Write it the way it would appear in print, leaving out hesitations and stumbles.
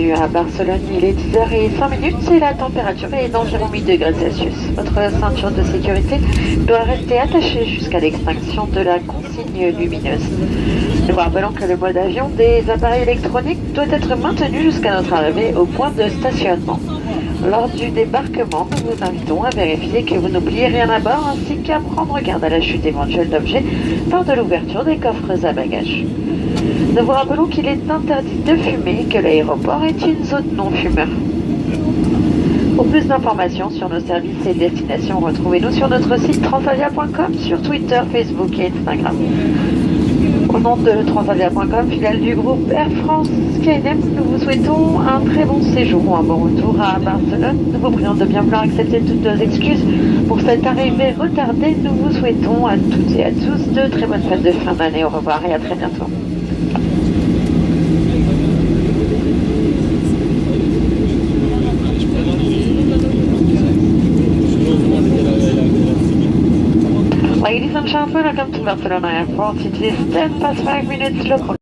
bienvenue à Barcelone. Il est 10h05 et la température est d'environ 8 degrés Celsius. Votre ceinture de sécurité doit rester attachée jusqu'à l'extinction de la consigne lumineuse. Nous vous rappelons que le mode avion des appareils électroniques doit être maintenu jusqu'à notre arrivée au point de stationnement. Lors du débarquement, nous vous invitons à vérifier que vous n'oubliez rien à bord ainsi qu'à prendre garde à la chute éventuelle d'objets lors de l'ouverture des coffres à bagages. Nous vous rappelons qu'il est interdit de fumer et que l'aéroport est une zone non-fumeur. Pour plus d'informations sur nos services et destinations, retrouvez-nous sur notre site transavia.com, sur Twitter, Facebook et Instagram. Au nom de transavia.com, filiale du groupe Air France KLM, nous vous souhaitons un très bon séjour ou un bon retour à Barcelone. Nous vous prions de bien vouloir accepter toutes nos excuses pour cette arrivée retardée. Nous vous souhaitons à toutes et à tous de très bonnes fêtes de fin d'année. Au revoir et à très bientôt. Ladies and gentlemen, welcome to Barcelona Airport. It is 10 past 5 minutes local.